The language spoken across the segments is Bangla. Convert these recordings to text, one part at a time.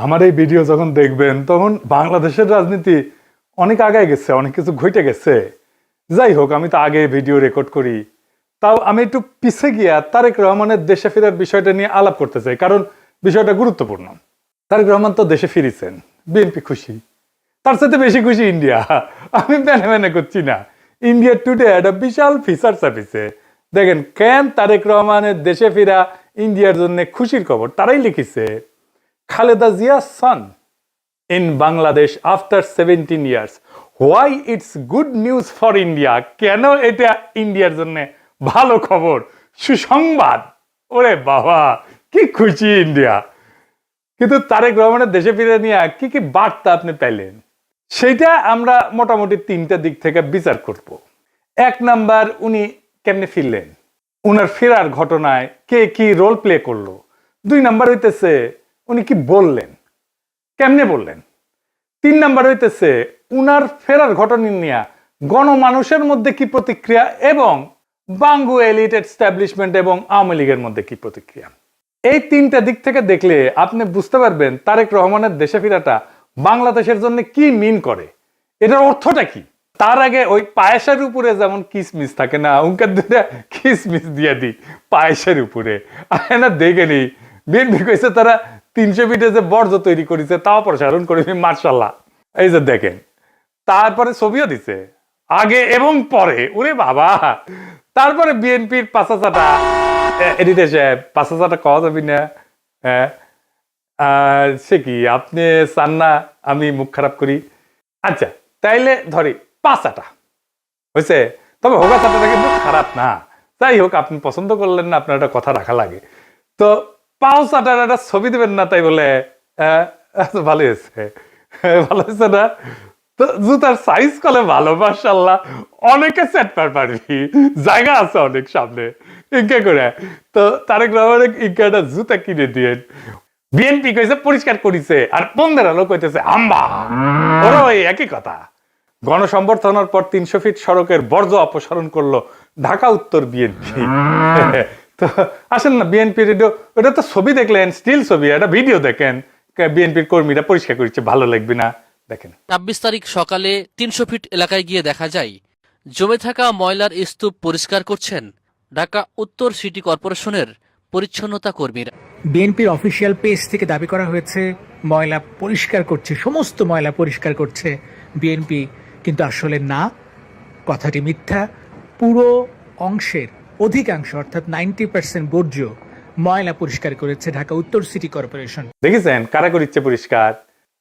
আমার এই ভিডিও যখন দেখবেন তখন বাংলাদেশের রাজনীতি অনেক আগায় গেছে, অনেক কিছু ঘটে গেছে। যাই হোক, আমি তো আগে ভিডিও রেকর্ড করি, তাও আমি একটু পিছে গিয়া তারেক রহমানের দেশে ফেরার বিষয়টা নিয়ে আলাপ করতে চাই, কারণ বিষয়টা গুরুত্বপূর্ণ। তারেক রহমান তো দেশে ফিরেছেন, বিএনপি খুশি, তার সাথে বেশি খুশি ইন্ডিয়া। আমি মেনে মেনে করছি না। ইন্ডিয়া টুডে একটা বিশাল ফিচার ছাপিছে, দেখেন কেন তারেক রহমানের দেশে ফিরা ইন্ডিয়ার জন্য খুশির খবর। তারাই লিখেছে, Khaleda Zia son in Bangladesh after 17 years. Why it's good news for India? কেন এটা ইন্ডিয়ার জন্য ভালো খবর, সুসংবাদ। ওরে বাবা, কি খুশি ইন্ডিয়া। কিন্তু তারেক রহমানের দেশে ফিরে নিয়ে কি কি বার্তা আপনি পেলেন, সেইটা আমরা মোটামুটি তিনটা দিক থেকে বিচার করব। এক নাম্বার, উনি কেমনে ফিরলেন, উনার ফেরার ঘটনায় কে কি রোল প্লে করলো। দুই নাম্বার হইতেছে উনি কি বললেন, কেমনে বললেন। তিন নাম্বার হইতেছে উনার ফেরার ঘটনা নিয়ে গণমানুষের মধ্যে কি প্রতিক্রিয়া, এবং বাঙ্গু এলিট এস্টাবলিশমেন্ট এবং আওয়ামী লীগের মধ্যে কি প্রতিক্রিয়া। এই তিনটা দিক থেকে দেখলে আপনি বুঝতে পারবেন তারেক রহমানের দেশে ফেরাটা বাংলাদেশের জন্য কি মিন করে, এটার অর্থটা কি। তার আগে ওই পায়েসের উপরে যেমন কিসমিস থাকে না, উনকার দুটা কিসমিস দিয়ে দিই পায়েসের উপরে। না দেখে নি বিএনপি কইছে তারা 300 ফিটে যে বর্জ্য তৈরি করেছে তাও প্রসারণ করে, মার্শাল্লাহ। এই যে দেখেন, তারপরে ছবিও দিছে আগে এবং পরে, ওরে বাবা। তারপরে বিএনপির পাঁচাচাটা এডিটে পাঁচাচাটা কওয়া যাবি না, সে কি আপনি চান না আমি মুখ খারাপ করি। আচ্ছা তাইলে ধরি পাঁচাটা হয়েছে, তবে হোগা চাটাটা কিন্তু খারাপ না। যাই হোক, আপনি পছন্দ করলেন না, আপনার একটা কথা রাখা লাগে। তো পাও চাটার একটা ছবি দেবেন না, তাই বলে ভালো হয়েছে, ভালো হয়েছে না। তো জুতার সাইজ কলে ভালো, মাশাআল্লাহ, অনেকে সেট পারবি, জায়গা আছে অনেক সামনে ইনকা করে। তো তারেক রহমানের ইনকা একটা জুতা কিনে দিয়ে বিএনপি কইছে পরিষ্কার করিছে, আর 15 লোক কইতেছে আম্বা। ওরা ওই একই কথা। গণসংবর্ধনার পর 300 ফিট সড়কের বর্জ্য অপসারণ করলো ঢাকা উত্তর বিএনপি। তো আসেন না, বিএনপির ওটা তো ছবি দেখলেন, স্টিল ছবি, একটা ভিডিও দেখেন, বিএনপির কর্মীরা পরিষ্কার করছে, ভালো লাগবে না। দেখেন 26 তারিখ সকালে 300 ফিট এলাকায় গিয়ে দেখা যায় জমে থাকা ময়লার স্তূপ পরিষ্কার করছেন ঢাকা উত্তর সিটি কর্পোরেশনের পরিচ্ছন্নতা কর্মীরা। বিএনপির অফিসিয়াল পেজ থেকে দাবি করা হয়েছে ময়লা পরিষ্কার করছে, সমস্ত ময়লা পরিষ্কার করছে বিএনপি, কিন্তু আসলে না, কথাটি মিথ্যা। পুরো অংশের অধিকাংশ অর্থাৎ 90% বর্জ্য ময়লা পরিষ্কার করেছে ঢাকা উত্তর সিটি কর্পোরেশন। দেখেছেন কারা করিচ্ছে পরিষ্কার,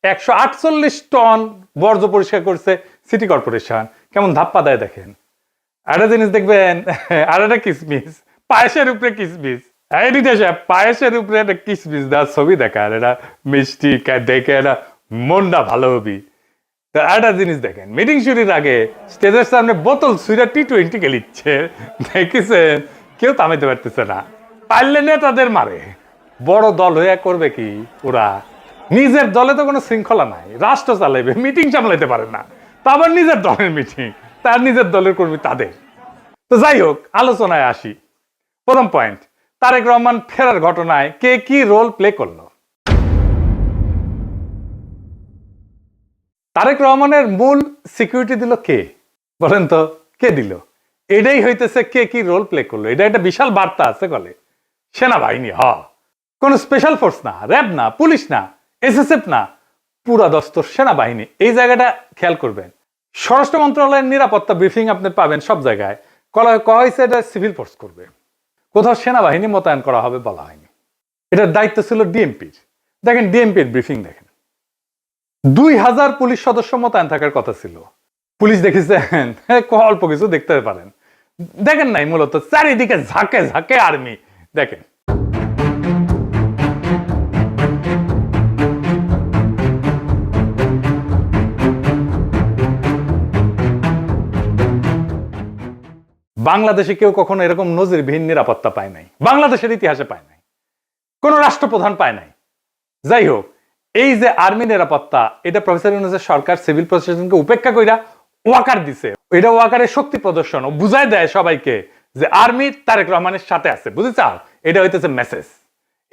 148 টন বর্জ্য পরিষ্কার করছে সিটি কর্পোরেশন। কেমন ধাপ্পা দেয় দেখেন। একটা জিনিস দেখবেন, আর একটা কিসমিস, পায়েসের উপরে কিসমিস, পায়েসের উপরে একটা কিসমিস দেওয়ার ছবি দেখার, এটা মিষ্টি দেখে এটা মনটা ভালো হবি। একটা জিনিস দেখেন, মিটিং শুরুর আগে স্টেজের সামনে বোতল ছুঁড়া T20 খেলিচ্ছে, দেখেছেন, কেউ থামাইতে পারতেছে না। পারলে নেতাদের মারে, বড় দল হয়ে করবে কি ওরা। নিজের দলে তো কোনো শৃঙ্খলা নাই, রাষ্ট্র চালাইবে, মিটিং সামলাইতে পারে না, তা আবার নিজের দলের মিটিং, তার নিজের দলের কর্মী তাদের। তো যাই হোক, আলোচনায় আসি। প্রথম পয়েন্ট, তারেক রহমান ফেরার ঘটনায় কে কি রোল প্লে করলো। তারেক রহমানের মূল সিকিউরিটি দিল কে, বলেন তো কে দিল। এটাই হইতেছে কে কি রোল প্লে করলো। এটা একটা বিশাল বার্তা আছে বলে। সেনাবাহিনী, কোন স্পেশাল ফোর্স না, র্যাব না, পুলিশ না, এসএসএফ না, পুরা দস্তর সেনাবাহিনী। এই জায়গাটা খেয়াল করবেন। স্বরাষ্ট্র মন্ত্রণালয়ের নিরাপত্তা ব্রিফিং আপনি পাবেন সব জায়গায়, কয়া হয়েছে এটা সিভিল ফোর্স করবে, কোথাও সেনাবাহিনী মোতায়েন করা হবে বলা হয়নি। এটার দায়িত্ব ছিল ডিএমপির। দেখেন ডিএমপির ব্রিফিং দেখেন, 2000 পুলিশ সদস্য মোতায়েন থাকার কথা ছিল। পুলিশ দেখেছেন অল্প কিছু দেখতে পারেন, দেখেন নাই, মূলত চারিদিকে ঝাঁকে ঝাঁকে আর্মি। দেখেন বাংলাদেশে কেউ কখনো এরকম নজিরবিহীন নিরাপত্তা পায় নাই, বাংলাদেশের ইতিহাসে পায় নাই, কোন রাষ্ট্রপ্রধান পায় নাই। যাই হোক, এই যে আর্মি নিরাপত্তা, এটা প্রফেসর ইউনূসের সরকার সিভিল প্রশাসনকে উপেক্ষা কইরা ওয়াকার দিছে। এটা ওয়াকারের শক্তি প্রদর্শন, ও বুঝায় দেয় সবাইকে যে আর্মি তারেক রহমানের সাথে আছে, বুঝেছ। এটা হইতেছে message,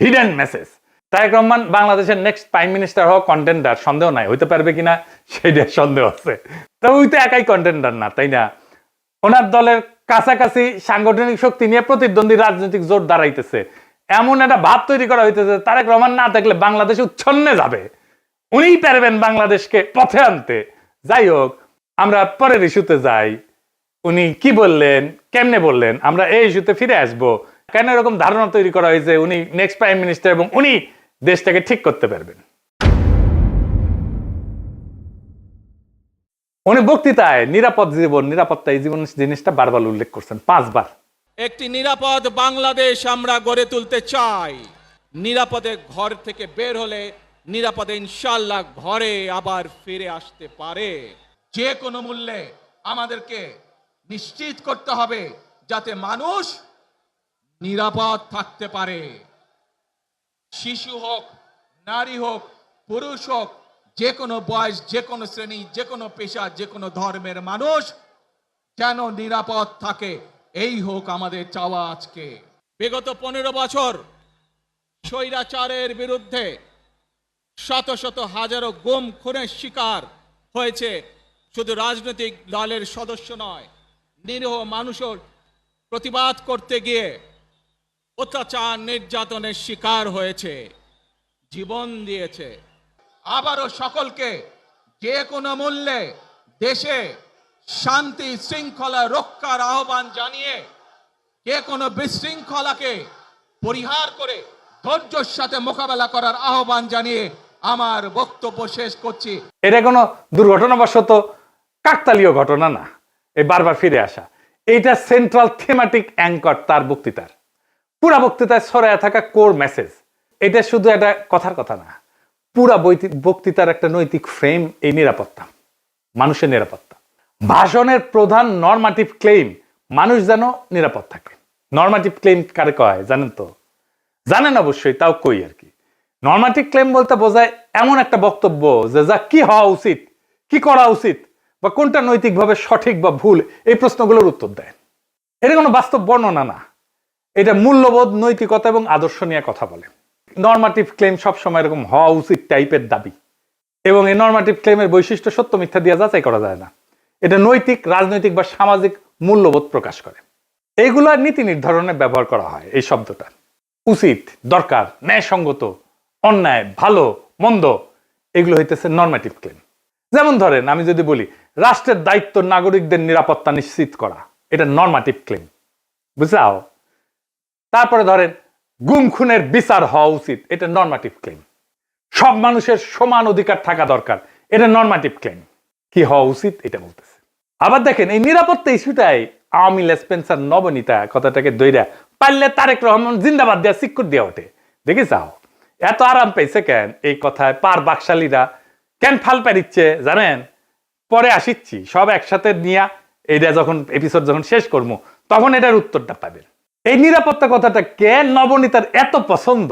hidden message. Tarique Rahman বাংলাদেশের নেক্সট প্রাইম মিনিস্টার হওয়া কন্টেন্ডার, সন্দেহ নাই, হইতে পারবে কিনা সেইটা সন্দেহ আছে। তবে ওই তো একাই কন্টেন্ডার না, তাই না? ওনার দলের কাছাকাছি সাংগঠনিক শক্তি নিয়ে প্রতিদ্বন্দ্বী রাজনৈতিক জোট দাঁড়াইতেছে, এমন একটা ভাব তৈরি করা হইতেছে তারেক রহমান না থাকলে বাংলাদেশ উচ্ছন্নে যাবে, উনিই পারবেন বাংলাদেশকে পথে আনতে। যাই হোক, আমরা পরের ইস্যুতে যাই। উনি কি বললেন, কেমনে বললেন, আমরা এই ইস্যুতে ফিরে আসবো। কেন এরকম ধারণা তৈরি করা হয়েছে উনি নেক্সট প্রাইম মিনিস্টার এবং উনি দেশটাকে ঠিক করতে পারবেন? উনি বক্তৃতায় নিরাপদ জীবন, নিরাপত্তা এই জীবন জিনিসটা বারবার উল্লেখ করছেন, 5 বার। একটি নিরাপদ বাংলাদেশ আমরা গড়ে তুলতে চাই। নিরাপদে ঘর থেকে বের হলে নিরাপদে ইনশাআল্লাহ ঘরে আবার ফিরে আসতে পারে। যে কোনো মূল্যে আমাদেরকে নিশ্চিত করতে হবে যাতে মানুষ নিরাপদ থাকতে পারে। শিশু হোক, নারী হোক, পুরুষ হোক, যে কোনো বয়স, যে কোনো শ্রেণী, যে কোনো পেশা, যে কোনো ধর্মের মানুষ যেন নিরাপদ থাকে, এই হোক আমাদের চাওয়া আজকে। বিগত 15 বছর স্বৈরাচারের বিরুদ্ধে শত শত হাজারো গুম খুনের শিকার হয়েছে শুধু রাজনৈতিক দলের সদস্য নয়, নিরীহ মানুষের প্রতিবাদ করতে গিয়ে অত্যাচার নির্যাতনের শিকার হয়েছে, জীবন দিয়েছে। আবারও সকলকে যে কোনো মূল্যে দেশে শান্তি শৃঙ্খলা রক্ষার আহ্বান জানিয়ে যে কোনো বিশৃঙ্খলাকে পরিহার করে ধৈর্যের সাথে মোকাবেলা করার আহ্বান জানিয়ে আমার বক্তব্য শেষ করছি। এটা কোনো দুর্ঘটনাবশত কাকতালীয় ঘটনা না, এই বারবার ফিরে আসা, এইটা সেন্ট্রাল থিমেটিক অ্যাঙ্কর তার বক্তৃতার। পুরা বক্তৃতায় ছড়ায় থাকা কোর মেসেজ। এটা শুধু একটা কথার কথা না, পুরা বক্তৃতার একটা নৈতিক ফ্রেম এই নিরাপত্তা, মানুষের নিরাপত্তা। ভাষণের প্রধান নরমাটিভ ক্লেইম মানুষ যেন নিরাপদ থাকে। নরমাটিভ ক্লেইম কারে কয় জানেন তো? জানেন অবশ্যই, তাও কই আর কি। নরমাটিভ ক্লেইম বলতে বোঝায় এমন একটা বক্তব্য যে যা কি হওয়া উচিত, কি করা উচিত, বা কোনটা নৈতিকভাবে সঠিক বা ভুল, এই প্রশ্নগুলোর উত্তর দেয়। এটা কোনো বাস্তব বর্ণনা না, এটা মূল্যবোধ, নৈতিকতা এবং আদর্শ নিয়ে কথা বলে। নরমাটিভ ক্লেম সবসময় এরকম হওয়া উচিত টাইপের দাবি, এবং এই নরমাটিভ ক্লেমের বৈশিষ্ট্য সত্য মিথ্যা দিয়ে যাচাই করা যায় না। এটা নৈতিক, রাজনৈতিক বা সামাজিক মূল্যবোধ প্রকাশ করে। এইগুলো নীতি নির্ধারণে ব্যবহার করা হয় এই শব্দটা। উচিত, দরকার, ন্যায়সঙ্গত, অন্যায়, ভালো, মন্দ, এগুলো হইতেছে নরমাটিভ ক্লেম। যেমন ধরেন, আমি যদি বলি রাষ্ট্রের দায়িত্ব নাগরিকদের নিরাপত্তা নিশ্চিত করা, এটা নরমাটিভ ক্লেম, বুঝলাও? তারপরে ধরেন গুম খুনের বিচার হওয়া উচিত, এটা নরমাটিভ ক্লেম। সব মানুষের সমান অধিকার থাকা দরকার, এটা নরমাটিভ ক্লেম। কি হওয়া উচিত এটা বলতেছে। আবার দেখেন, এই নিরাপত্তা ইস্যুটাই আওয়ামী লেসপেন্সার নবনীতা কথাটাকে দইরা পারলে তারেক রহমান জিন্দাবাদ দেওয়া সিক্কুর দেওয়া ওঠে। দেখে যাও এত আরাম পেয়েছে কেন এই কথায়, পার বাকশালীরা কেন ফাল পারিচ্ছে জানেন? পরে আসিচ্ছি, সব একসাথে নিয়ে এইটা যখন এপিসোড যখন শেষ করবো তখন এটার উত্তরটা পাবেন। এই নিরাপত্তা কথাটা কেন নবনীতার এত পছন্দ,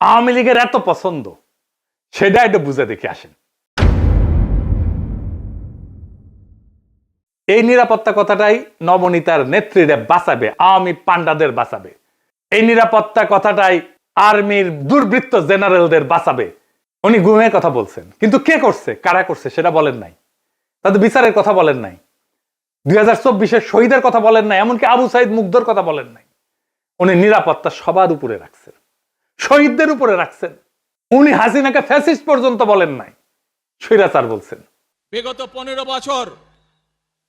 আওয়ামী লীগের এত পছন্দ, সেটা একটু বুঝে দেখে আসেন। এই নিরাপত্তা কথাটাই নবনীতার নেত্রীরা বাঁচাবে, আওয়ামী পান্ডাদের বাঁচাবে। এই নিরাপত্তা কথাটাই আর্মির দুর্বৃত্ত জেনারেলদের বাঁচাবে। উনি গুমের কথা বলছেন, কিন্তু কে করছে, কারা করছে সেটা বলেন নাই। তাদের বিচারের কথা বলেন নাই, 2024-এর শহীদের কথা বলেন নাই, এমনকি আবু সাইদ মুগ্ধর কথা বলেন নাই। উনি নিরাপত্তা সবার উপরে রাখছেন, শহীদদের উপরে রাখছেন। উনি হাসিনাকে ফ্যাসিস্ট পর্যন্ত বলেন নাই, স্বৈরাচার বলছেন। বিগত 15 বছর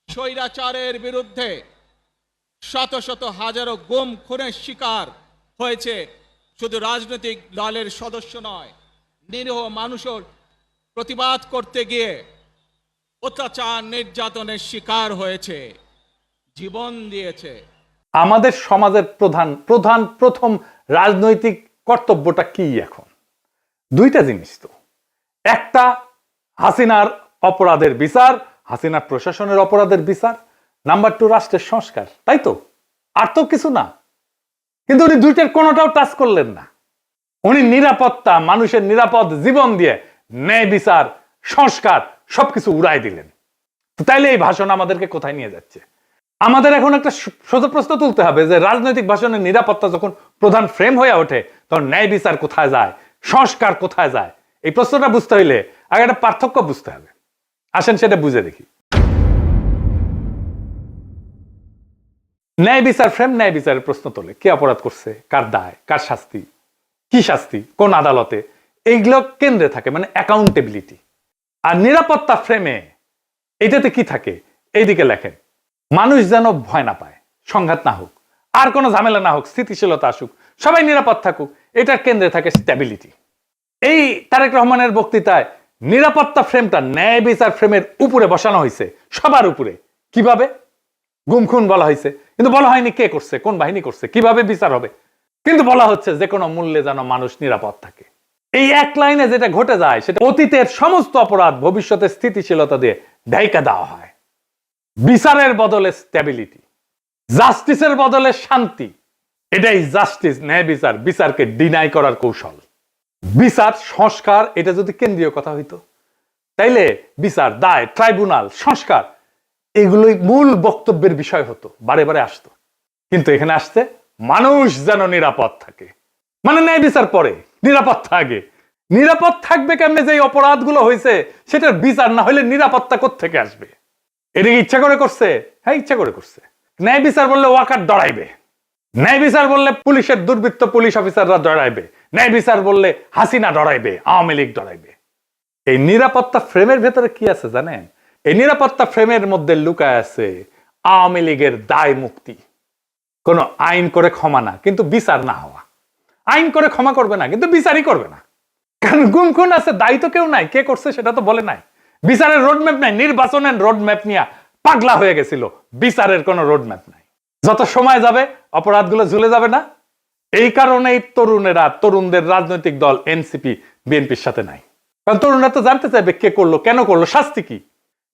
স্বৈরাচারের বিরুদ্ধে শত শত হাজারো গুম খুনের শিকার হয়েছে শুধু রাজনৈতিক দলের সদস্য নয়, নিরীহ মানুষের প্রতিবাদ করতে গিয়ে অত্যাচার নির্যাতনের শিকার হয়েছে, জীবন দিয়েছে। আমাদের সমাজের প্রথম রাজনৈতিক কর্তব্যটা কি এখন? দুইটা জিনিস তো, একটা হাসিনার অপরাধের বিচার, হাসিনার প্রশাসনের অপরাধের বিচার, নাম্বার 2 রাষ্ট্রের সংস্কার, তাই তো? আর তো কিছু না। কিন্তু উনি দুইটার কোনোটাও টাচ করলেন না। উনি নিরাপত্তা, মানুষের নিরাপদ জীবন দিয়ে ন্যায় বিচার, সংস্কার সবকিছু উড়াই দিলেন। তো তাইলে এই ভাষণ আমাদেরকে কোথায় নিয়ে যাচ্ছে? আমাদের এখন একটা সোজা প্রশ্ন তুলতে হবে যে রাজনৈতিক ভাষণের নিরাপত্তা যখন প্রধান ফ্রেম হয়ে ওঠে তখন ন্যায় বিচার কোথায় যায়, সংস্কার কোথায় যায়? এই প্রশ্নটা বুঝতে হইলে আগে একটা পার্থক্য বুঝতে হবে। আসেন সেটা বুঝে দেখি। ন্যায় বিচার ফ্রেম ন্যায় বিচারের প্রশ্ন তোলে, কে অপরাধ করছে, কার দায়, কার শাস্তি, কি শাস্তি, কোন আদালতে, এইগুলো কেন্দ্রে থাকে, মানে অ্যাকাউন্টেবিলিটি। আর নিরাপত্তা ফ্রেমে এটাতে কি থাকে? এইদিকে লেখেন, মানুষ যেন ভয় না পায়, সংঘাত না হোক, আর কোনো ঝামেলা না হোক, স্থিতিশীলতা আসুক, সবাই নিরাপদ থাকুক, এটার কেন্দ্রে থাকে স্ট্যাবিলিটি। এই তারেক রহমানের বক্তৃতায় নিরাপত্তা ফ্রেমটা ন্যায় বিচার ফ্রেমের উপরে বসানো হয়েছে, সবার উপরে। কিভাবে? গুম খুন বলা হয়েছে, কিন্তু বলা হয়নি কে করছে, কোন বাহিনী করছে, কিভাবে বিচার হবে, কিন্তু বলা হচ্ছে যে কোনো মূল্যে যেন মানুষ নিরাপদ থাকে। এই এক লাইনে যেটা ঘটে যায় সেটা অতীতের সমস্ত অপরাধ ভবিষ্যতে স্থিতিশীলতা দিয়ে ঢাইকা দেওয়া হয়। বিচারের বদলে স্ট্যাবিলিটি, জাস্টিসের বদলে শান্তি, এটাই জাস্টিস, ন্যায় বিচার, বিচারকে ডিনাই করার কৌশল। বিচার সংস্কার এটা যদি কেন্দ্রীয় কথা হইতো, তাইলে বিচার, দায়, ট্রাইব্যুনাল, সংস্কার এগুলোই মূল বক্তব্যের বিষয় হতো, বারে বারে আসতো। কিন্তু এখানে আসছে মানুষ যেন নিরাপদ থাকে, মানে ন্যায় বিচার পরে, নিরাপত্তা আগে। নিরাপদ থাকবে কেমনে? যে অপরাধগুলো হয়েছে সেটার বিচার না হলে নিরাপত্তা কোত্থেকে আসবে? এটা কি ইচ্ছা করে করছে? হ্যাঁ, ইচ্ছা করে করছে। ন্যায় বিচার বললে ওয়াকার ডরাইবে, ন্যায় বিচার বললে পুলিশের দুর্বৃত্ত পুলিশ অফিসাররা ডরাইবে, ন্যায় বিচার বললে হাসিনা ডরাইবে, আওয়ামী লীগ ডরাইবে। এই নিরাপত্তা ফ্রেমের ভেতরে কি আছে জানেন? এই নিরাপত্তা ফ্রেমের মধ্যে লুকায় আছে আওয়ামী লীগের দায় মুক্তি। কোনো আইন করে ক্ষমা না, কিন্তু বিচার না হওয়া। আইন করে ক্ষমা করবে না, কিন্তু বিচারই করবে না। কারণ গুম খুন আছে, দায়ী তো কেউ নাই, কে করছে সেটা তো বলে নাই। বিচারের রোডম্যাপ নাই, নির্বাচনের রোডম্যাপ নিয়ে পাগলা হয়ে গেছিল। বিচারের কোনো রোডম্যাপ নাই। যত সময় যাবে অপরাধগুলো ঝুলে যাবে না? এই কারণেই তরুণেরা, তরুণদের রাজনৈতিক দল এনসিপি বিএনপির সাথে নাই। কারণ তরুণরা তো জানতে চাইবে কে করলো, কেন করলো, শাস্তি কি।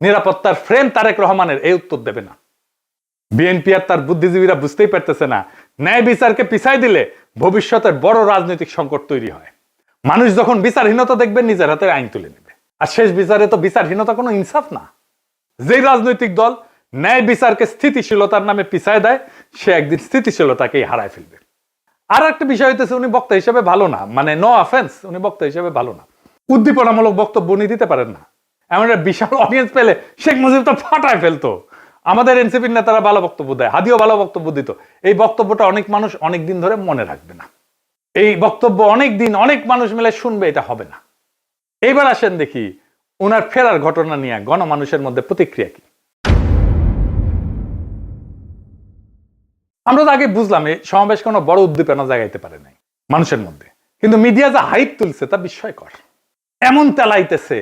নিরাপত্তার ফ্রেম তারেক রহমানের এই উত্তর দেবে না। বিএনপি আর তার বুদ্ধিজীবীরা বুঝতেই পারতেছে না, ন্যায় বিচারকে পিছাই দিলে ভবিষ্যতের বড় রাজনৈতিক সংকট তৈরি হয়। মানুষ যখন বিচারহীনতা দেখবে নিজের হাতে আইন তুলে নেবে। আর শেষ বিচারে তো বিচারহীনতা কোনো ইনসাফ না। যেই রাজনৈতিক দল ন্যায় বিচারকে স্থিতিশীলতার নামে পিছায় দেয়, সে একদিন স্থিতিশীলতাকেই হারায় ফেলবে। আর একটা বিষয় হইতেছে, উনি বক্তা হিসেবে ভালো না, মানে নো অফেন্স, উনি বক্তা হিসেবে ভালো না। উদ্দীপনামূলক বক্তব্য উনি দিতে পারেন না। এমন একটা বিশাল অডিয়েন্স পেলে শেখ মুজিব তো ফাটায় ফেলতো। আমাদের এনসিপির নেতারা ভালো বক্তব্য দেয়, হাদিও ভালো বক্তব্য দিত। এই বক্তব্যটা অনেক মানুষ অনেক দিন ধরে মনে রাখবে না। এই বক্তব্য অনেক দিন অনেক মানুষ মিলে শুনবে, এটা হবে না। এইবার আসেন দেখি ওনার ফেরার ঘটনা নিয়ে গণমানুষের মধ্যে প্রতিক্রিয়া কি। আমরা তো আগে বুঝলাম এই সমাবেশ কোনো বড় উদ্দীপনা জাগাইতে পারে নাই মানুষের মধ্যে, কিন্তু মিডিয়া যা হাইপ তুলছে তা বিস্ময়কর। এমন তেলাইতেছে,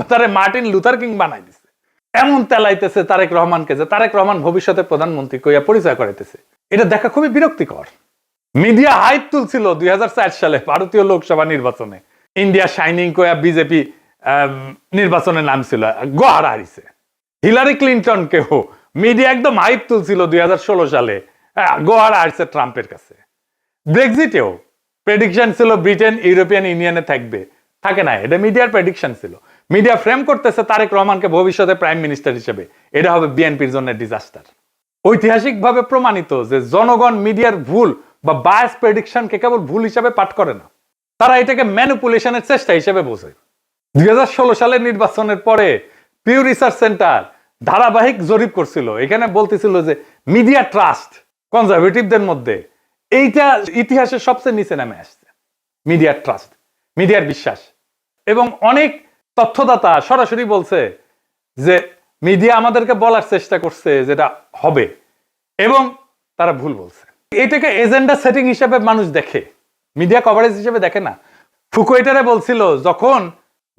তারে মার্টিন লুথার কিং বানাই দিছে। এমন তেলাইতেছে তারেক রহমানকে যে তারেক রহমান ভবিষ্যতে প্রধানমন্ত্রী কইয়া পরিচয় করাইতেছে। এটা দেখা খুবই বিরক্তিকর। মিডিয়া হাইপ তুলছিল 2004 সালে ভারতীয় লোকসভা নির্বাচনে, ইন্ডিয়া শাইনিং কইয়া বিজেপি নির্বাচনে নামছিল, গোহারা হারিছে। হিলারি ক্লিন্টন কেও মিডিয়া একদম হাইপ তুলছিল 2016 সালে, গোহারা হারছে ট্রাম্পের কাছে। ব্রেক্সিটেও প্রেডিকশন ছিল ব্রিটেন ইউরোপিয়ান ইউনিয়নে থাকবে, থাকে না। এটা মিডিয়ার প্রেডিকশন ছিল। মিডিয়া ফ্রেম করতেছে তারেক রহমানকে ভবিষ্যতে প্রাইম মিনিস্টার হিসেবে, এটা হবে বিএনপির জন্য ডিজাস্টার। ঐতিহাসিকভাবে প্রমাণিত যে জনগণ মিডিয়ার ভুল বা বায়াস প্রেডিকশনকে কেবল ভুল হিসাবে পাঠ করে না, তারা এটাকে ম্যানিপুলেশনের চেষ্টা হিসেবে বোঝে। 2016 সালের নির্বাচনের পরে পিউ রিসার্চ সেন্টার ধারাবাহিক জরিপ করছিল, এখানে বলতেছিল যে মিডিয়া ট্রাস্ট কনজারভেটিভদের মধ্যে এইটা ইতিহাসের সবচেয়ে নিচে নামে আসছে। মিডিয়ার ট্রাস্ট, মিডিয়ার বিশ্বাস। এবং অনেক তথ্যদাতা সরাসরি বলছে যে মিডিয়া আমাদেরকে বলার চেষ্টা করছে যেটা হবে, এবং তারা ভুল বলছে। এটাকে এজেন্ডা সেটিং হিসেবে মানুষ দেখে, মিডিয়া কভারেজ হিসেবে দেখে না। ফুকুয়েটারে বলছিল যখন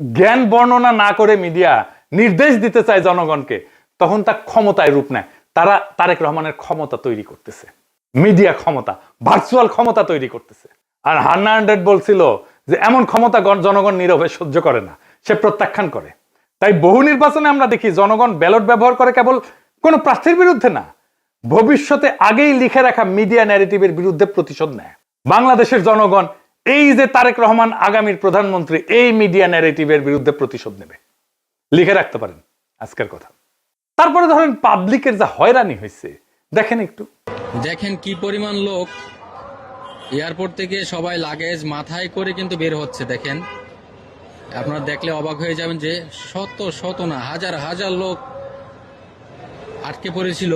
জ্ঞান বর্ণনা না করে মিডিয়া নির্দেশ দিতে চায় জনগণকে, তখন তা ক্ষমতায় রূপ নেয়। তারা তারেক রহমানের ক্ষমতা তৈরি করতেছে, মিডিয়া ক্ষমতা, ভার্চুয়াল ক্ষমতা তৈরি করতেছে। আর হান্না আন্ড্রেড বলছিল যে এমন ক্ষমতা জনগণ নীরবে সহ্য করে না, সে প্রত্যাখ্যান করে। তাই বহু নির্বাচনে আমরা দেখি জনগণ ব্যালট ব্যবহার করে কেবল কোনো প্রার্থীর বিরুদ্ধে না, ভবিষ্যতে আগেই লিখে রাখা মিডিয়া ন্যারেটিভের বিরুদ্ধে প্রতিশোধ নেয়। বাংলাদেশের জনগণ এই যে তারেক রহমান আগামীর প্রধানমন্ত্রী, এই মিডিয়া ন্যারেটিভের বিরুদ্ধে প্রতিশোধ নেবে, লিখে রাখতে পারেন আজকের কথা। তারপরে ধরেন পাবলিকের যা হয়রানি হয়েছে দেখেন একটু। দেখেন কি পরিমাণ লোক এয়ারপোর্ট থেকে সবাই লাগেজ মাথায় করে কিন্তু বের হচ্ছে। দেখেন, আপনারা দেখলে অবাক হয়ে যাবেন যে শত শত না হাজার হাজার লোক আটকে পড়েছিল,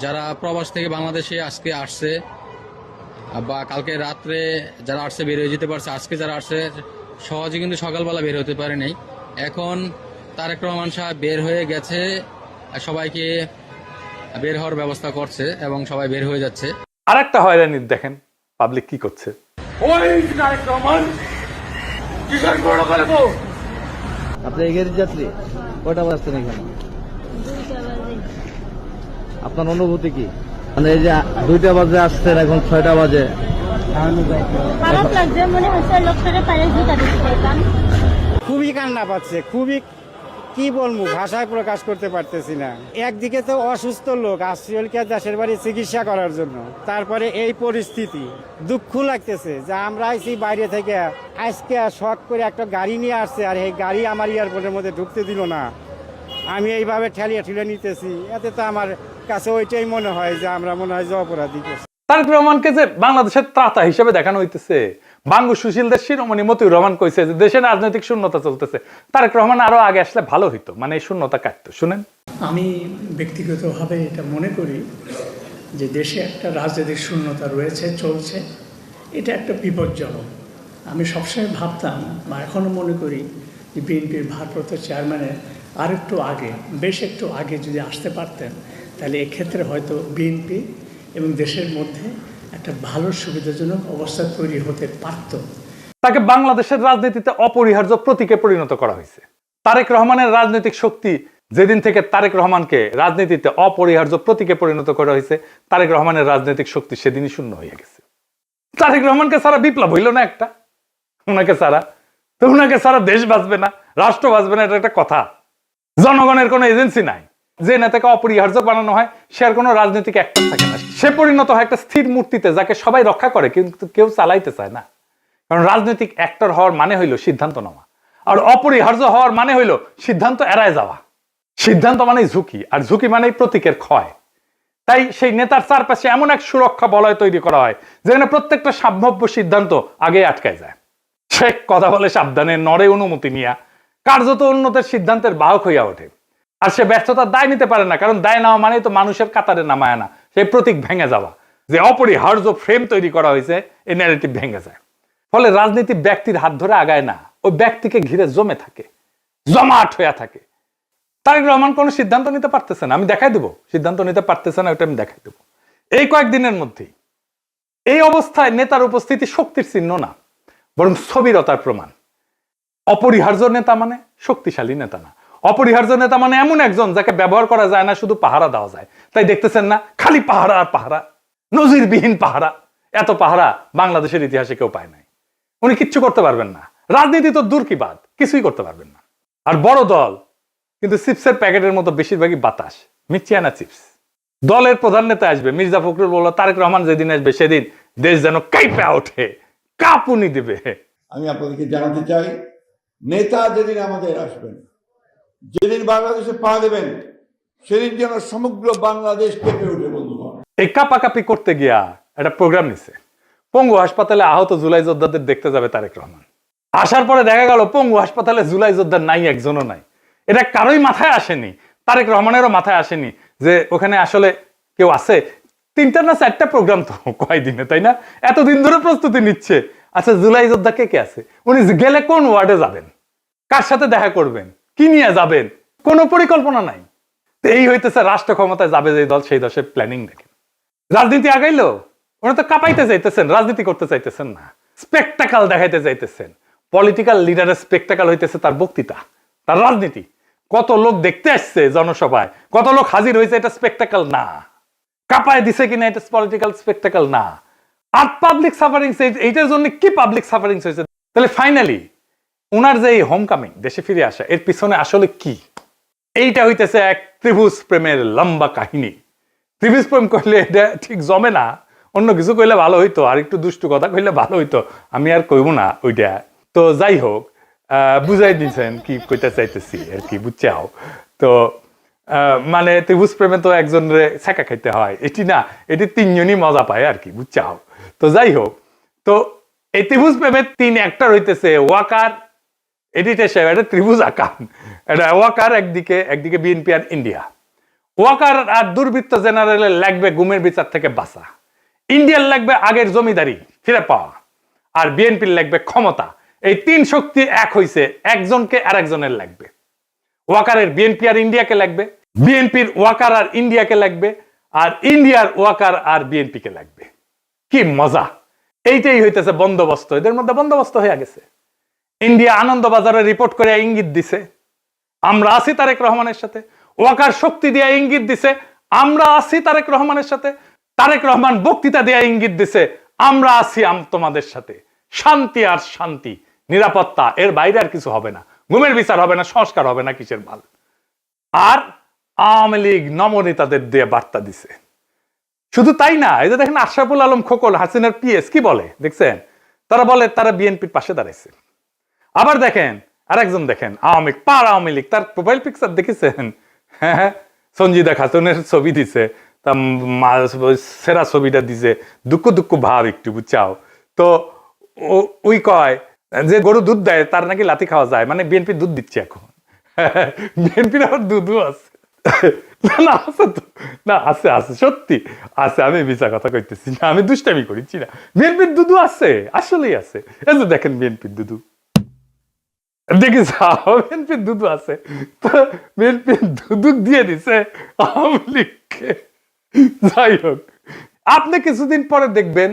যারা প্রবাস থেকে বাংলাদেশে আজকে আসছে বা কালকে রাত্রে যারা আসছে বের হয়ে যেতে পারছে, আজকে যারা আসছে সহজে কিন্তু সকালবেলা বের হতে পারে নাই। এখন তারেক রহমান সাহেব বের হয়ে গেছে, সবাইকে বের হওয়ার ব্যবস্থা করছে এবং সবাই বের হয়ে যাচ্ছে। আর একটা হয়রানি দেখেন পাবলিক কি করছে। আপনি এই গাড়ির যাত্রী কয়টা বাজছেন এখানে? আপনার অনুভূতি কি? মানে এই যে 2টা বাজে আসছেন, এখন 6টা বাজে। খারাপ লাগছে, মনে হচ্ছে লোকটারে পায়ে জুতা দিতে চাইতাম। খুবই কান্না পাচ্ছে, খুবই কি বলবো, ভাষায় প্রকাশ করতে পারতেছি না। একদিকে তো অসুস্থ লোক আসছিলকে দেশের বাড়ি চিকিৎসা করার জন্য, তারপরে এই পরিস্থিতি, দুঃখ লাগতেছে যে আমরা আইছি বাইরে থেকে, আজকে শখ করে একটা গাড়ি নিয়ে আসছে আর এই গাড়ি আমার এয়ারপোর্টের মধ্যে ঢুকতে দিল না। আমি এইভাবে ঠেলিয়ে ঠেলে নিতেছি, এতে তো আমার কাছে ওইটাই মনে হয় যে আমরা মনে হয় যে অপরাধী করছি। তারেক রহমানকে যে বাংলাদেশের ত্রাতা হিসেবে দেখানো হইতেছে, বাঙ্গু সুশীলদের শিরোমণি মতিউর রহমান কইছে যে দেশে রাজনৈতিক শূন্যতা চলতেছে, তারেক রহমান আরো আগে আসলে ভালো হইতো, মানে এই শূন্যতা কাটতো। শুনেন, আমি ব্যক্তিগতভাবে এটা মনে করি যে দেশে একটা রাজনৈতিক শূন্যতা রয়েছে, চলছে, এটা একটা বিপজ্জনক। আমি সবসময় ভাবতাম বা এখনও মনে করি যে বিএনপির ভারপ্রাপ্ত চেয়ারম্যানের আর একটু আগে, বেশ একটু আগে যদি আসতে পারতেন, তাহলে এক্ষেত্রে হয়তো বিএনপি এবং দেশের মধ্যে একটা ভালো সুবিধাজনক অবস্থা তৈরি হতে পারত। তাকে বাংলাদেশের রাজনীতিতে অপরিহার্য প্রতীকে পরিণত করা হয়েছে। তারেক রহমানের রাজনৈতিক শক্তি যেদিন থেকে তারেক রহমানকে রাজনীতিতে অপরিহার্য প্রতীকে পরিণত করা হয়েছে, তারেক রহমানের রাজনৈতিক শক্তি সেদিনই শূন্য হয়ে গেছে। তারেক রহমানকে সারা বিপ্লব হইল না একটা, ওনাকে সারা তো ওনাকে সারা দেশ বাঁচবে না, রাষ্ট্র বাঁচবে না, এটা একটা কথা। জনগণের কোনো এজেন্সি নাই, যে নেতাকে অপরিহার্য বানানো হয় সে আর কোনো রাজনৈতিক অ্যাক্টর থাকে না, সে পরিণত হয় একটা স্থির মূর্তিতে যাকে সবাই রক্ষা করে কিন্তু কেউ চালাইতে চায় না। কারণ রাজনৈতিক অ্যাক্টর হওয়ার মানে হইল সিদ্ধান্ত নেওয়া, আর অপরিহার্য হওয়ার মানে হইল সিদ্ধান্ত এড়ায় যাওয়া। সিদ্ধান্ত মানেই ঝুঁকি, আর ঝুঁকি মানেই প্রতীকের ক্ষয়। তাই সেই নেতার চারপাশে এমন এক সুরক্ষা বলয় তৈরি করা হয় যেখানে প্রত্যেকটা সম্ভাব্য সিদ্ধান্ত আগে আটকায় যায়। সে কথা বলে সাবধানে, নড়ে অনুমতি নিয়া, কার্যত উন্নতের সিদ্ধান্তের বাহক হইয়া ওঠে। আর সে ব্যর্থতার দায় নিতে পারে না, কারণ দায় নেওয়া মানেই তো মানুষের কাতারে নামায় না, সেই প্রতীক ভেঙে যাওয়া, যে অপরিহার্য ফ্রেম তৈরি করা হয়েছে, এই ন্যারেটিভ ভেঙে যায়। ফলে রাজনীতি ব্যক্তির হাত ধরে আগায় না, ওই ব্যক্তিকে ঘিরে জমে থাকে, জমাট হইয়া থাকে। তারেক রহমান কোনো সিদ্ধান্ত নিতে পারতেছে না, আমি দেখাই দেবো সিদ্ধান্ত নিতে পারতেছে না, ওটা আমি দেখাই দেবো এই কয়েকদিনের মধ্যেই। এই অবস্থায় নেতার উপস্থিতি শক্তির চিহ্ন না, বরং স্থবিরতার প্রমাণ। অপরিহার্য নেতা মানে শক্তিশালী নেতা না, অপরিহার্য নেতা মানে এমন একজন যাকে ব্যবহার করা যায় না, শুধু পাহারা দেওয়া যায়। তাই দেখতেছেন না, খালি পাহারা আর পাহারা, নজিরবিহীন পাহারা। এত পাহারা বাংলাদেশের ইতিহাসে কেউ পায় নাই। উনি কিচ্ছু করতে পারবেন না, রাজনীতি তো দূর কি বাদ, কিছুই করতে পারবেন না। আর বড় দল কিন্তু চিপসের প্যাকেটের মতো বেশিরভাগই বাতাস, মিচিয়ানা চিপস। দলের প্রধান নেতা আসবে, মির্জা ফখরুল বলল তারেক রহমান যেদিন আসবে সেদিন দেশ যেন কাঁপে ওঠে, কাঁপুনি দিবে। আমি আপনাদেরকে জানাতে চাই, নেতা যেদিন আমাদের আসবেন, যেদিন বাংলাদেশে পা দেবেন, সেদিন যেন সমগ্র বাংলাদেশ কেঁপে উঠে। বন্ধুগণ, এই কাপাকাপি করতে গিয়া একটা প্রোগ্রাম নিছে, পঙ্গু হাসপাতালে আহত জুলাই যোদ্ধাদের দেখতে যাবে তারেক রহমান। আসার পরে দেখা গেল পঙ্গু হাসপাতালে জুলাই যোদ্ধা নাই, একজনও নাই। এটা কারোই মাথায় আসেনি, তারেক রহমানেরও মাথায় আসেনি যে ওখানে আসলে কেউ আছে। 3টা না 4টা প্রোগ্রাম তো কয়দিনে, তাই না? এতদিন ধরে প্রস্তুতি নিচ্ছে। আচ্ছা, জুলাই যোদ্ধা কে কে আছে? উনি গেলে কোন ওয়ার্ডে যাবেন, কার সাথে দেখা করবেন, কি নিয়ে যাবেন, কোনো পরিকল্পনা নাই। এই হইতেছে রাষ্ট্র ক্ষমতায় যাবে যে দল, সেই দশের প্ল্যানিং দেখেন। রাজনীতি আগাইলো, ওরা তো কাঁপাইতে চাইতেছেন, রাজনীতি করতে চাইতেছেন না, স্পেকটাকাল দেখাইতে চাইতেছেন। পলিটিক্যাল লিডারের স্পেকটাকাল হইতেছে তার বক্তৃতা, তার রাজনীতি। কত লোক দেখতে আসছে জনসভায়, কত লোক হাজির হয়েছে, এটা স্পেকটাকাল না। কাঁপায় দিছে কিনা, এটা পলিটিক্যাল স্পেকটাকাল না। আর পাবলিক সাফারিংস, এইটার জন্য কি পাবলিক সাফারিংস হয়েছে? তাহলে ফাইনালি ওনার যে এই হোমকামিং, দেশে ফিরে আসা, এর পিছনে আসলে কি? এইটা হইতেছে এক ত্রিভুজ প্রেমের লম্বা কাহিনী। ত্রিভুজ প্রেম কইলে এটা ঠিক জমে না, অন্য কিছু কইলে ভালো হইতো, আর একটু দুষ্টু কথা কইলে ভালো হইতো, আমি আর কইব না ওইটা। তো যাই হোক, বুঝাই দিয়েছেন কি কইতে চাইতেছি আর কি, বুঝছাও তো। মানে ত্রিভুজ প্রেমে তো একজনের ছেঁকা খাইতে হয়, এটি না, এটি 3জনই মজা পায় আর কি, বুঝছাও। তো যাই হোক, তো এই ত্রিভুজ প্রেমের 3 অ্যাক্টর হইতেছে ওয়াকার, এডিটর সাহেব, এটা ত্রিভুজ আকান, এটা ওয়াকার একদিকে বিএনপি আর ইন্ডিয়া। ওয়াকার আর দুর্বৃত্ত জেনারেলের লাগবে গুমের বিচার থেকে বাঁচা, ইন্ডিয়ার লাগবে আগের জমিদারি ফিরে পাওয়া, আর বিএনপির লাগবে ক্ষমতা। এই 3 শক্তি এক হইছে, একজনকে আর একজনের লাগবে। ওয়াকারের বিএনপি আর ইন্ডিয়াকে লাগবে, বিএনপির ওয়াকার আর ইন্ডিয়াকে লাগবে, আর ইন্ডিয়ার ওয়াকার আর বিএনপিকে লাগবে। কি মজা! এইটাই হইতেছে বন্দোবস্ত, এদের মধ্যে বন্দোবস্ত হয়ে গেছে। ইন্ডিয়া আনন্দবাজারে রিপোর্ট করে ইঙ্গিত দিছে আমরা আছি তারেক রহমানের সাথে, ওয়াকার শক্তি দিয়ে ইঙ্গিত দিছে আমরা আছি তারেক রহমানের সাথে, তারেক রহমান বক্তৃতা দিয়ে ইঙ্গিত দিছে আমরা আছি তোমাদের সাথে। শান্তি আর শান্তি, নিরাপত্তা, এর বাইরে আর কিছু হবে না। গুমের বিচার হবে না, সংস্কার হবে না, কিসের মাল। আর আওয়ামী লীগ নমনেতাদের দিয়ে বার্তা দিছে। শুধু তাই না, এই যে দেখেন আশরাফুল আলম খোকন, হাসিনার পিএস, কি বলে দেখছেন? তারা বলে তারা বিএনপির পাশে দাঁড়াইছে। আবার দেখেন আরেকজন, দেখেন আওয়ামী লীগ, তার প্রোফাইল পিকচার দেখেছেন? হ্যাঁ, সঞ্জিদা খাতুনের ছবি দিছে, সেরা ছবিটা দিছে, দুঃখ ভাব একটু, বুঝছাও তো। ওই কয় যে গরু দুধ দেয় তার নাকি লাথি খাওয়া যায়, মানে বিএনপি দুধ দিচ্ছে এখন। বিএনপির আবার দুধও আছে। না আছে তো, না আছে সত্যি আছে, আমি মিছা কথা কইতেছি না, আমি দুষ্টামি করেছি না। বিএনপির দুধু আছে, আসলেই আছে। এই যে দেখেন বিএনপির দুধু, দেখি বিএনপির দুধু আছে, বিএনপির দুধু দিয়ে দিছে আওয়ামী লীগকে। যাই হোক, আপনি কিছুদিন পরে দেখবেন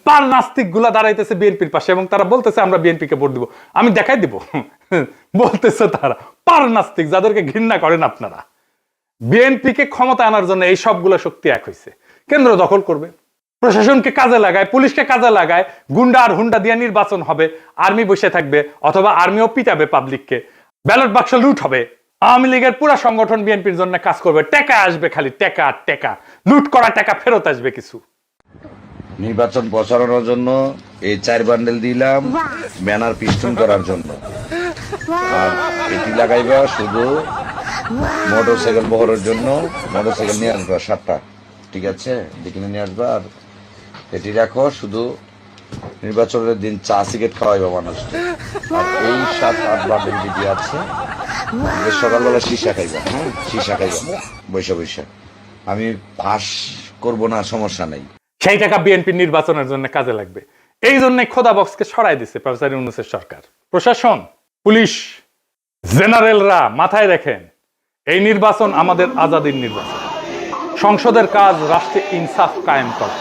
পার নাস্তিক গুলা দাঁড়াইতেছে বিএনপির পাশে এবং তারা বলতেছে আমরা বিএনপিকে ভোট দিব। আমি দেখাই দিব, বলতেছে তারা পার নাস্তিক, যাদেরকে ঘৃণা করেন আপনারা। বিএনপিকে ক্ষমতা আনার জন্য এই সবগুলো শক্তি এক হয়েছে। কেন্দ্র দখল করবে, প্রশাসনকে কাজে লাগায়, পুলিশকে কাজে লাগায়, গুন্ডা আর হুন্ডা দিয়ে নির্বাচন হবে, আর্মি বসে থাকবে, অথবা আর্মিও পিটাবে পাবলিককে, ব্যালট বাক্স লুট হবে। আওয়ামী লীগের পুরা সংগঠন বিএনপির জন্য কাজ করবে, টাকা আসবে, খালি টাকা আর টাকা, লুট করা টাকা ফেরত আসবে কিছু। নির্বাচন প্রচারণার জন্য এই 4 বান্ডেল দিলাম ব্যানার পিস্টন করার জন্য, আর এটি লাগাইবা শুধু মোটরসাইকেল বহরের জন্য। মোটরসাইকেল নিয়ে আসবা 7টা, ঠিক আছে, দেখিনে নিয়ে আসবা। আর এটি রাখো শুধু নির্বাচনের দিন চা সিগারেট খাওয়াইবা মানুষকে। আর এই 7-8 বান্ডেল দিদি আছে, সকালবেলা সীসা খাইবা, হ্যাঁ সীসা খাইবা বৈশা। আমি পাস করব না, সমস্যা নেই। সেই টাকা বিএনপির নির্বাচনের জন্য কাজে লাগবে। এই জন্য খোদা বক্সকে সরাই দিছে প্রফেসর ইউনূসের সরকার। প্রশাসন, পুলিশ, জেনারেলরা মাথায় রাখেন, এই নির্বাচন আমাদের আজাদির নির্বাচন। সংসদের কাজ রাষ্ট্রে ইনসাফ কায়েম করা।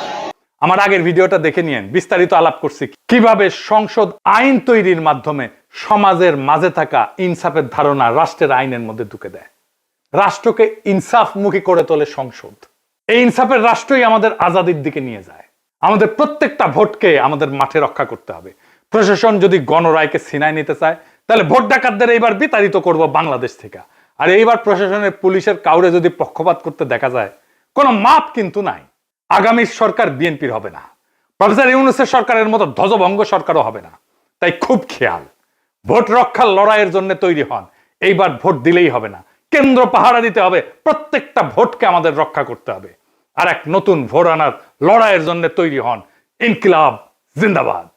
আমার আগের ভিডিওটা দেখে নিয়েন, বিস্তারিত আলাপ করছি কিভাবে সংসদ আইন তৈরির মাধ্যমে সমাজের মাঝে থাকা ইনসাফের ধারণা রাষ্ট্রের আইনের মধ্যে ঢুকে দেয়। রাষ্ট্রকে ইনসাফমুখী করে তোলে সংসদ। এই ইনসাফের রাষ্ট্রই আমাদের আজাদির দিকে নিয়ে যায়। আমাদের প্রত্যেকটা ভোটকে আমাদের মাঠে রক্ষা করতে হবে। প্রশাসন যদি গণরায়কে ছিনায় নিতে চায়, তাহলে ভোট ডাকাতদের এইবার বিতাড়িত করব বাংলাদেশ থেকে। আর এইবার প্রশাসনের, পুলিশের কাউরে যদি পক্ষপাত করতে দেখা যায়, কোনো মাপ কিন্তু নাই। আগামীর সরকার বিএনপির হবে না, প্রফেসর ইউনূসের সরকারের মতো ধ্বজভঙ্গ সরকারও হবে না। তাই খুব খেয়াল, ভোট রক্ষার লড়াইয়ের জন্য তৈরি হন। এইবার ভোট দিলেই হবে না, কেন্দ্র পাহারা দিতে হবে, প্রত্যেকটা ভোটকে আমাদের রক্ষা করতে হবে। আর এক নতুন ভোট আনার লড়াইয়ের জন্য তৈরি হন। ইনকিলাব জিন্দাবাদ।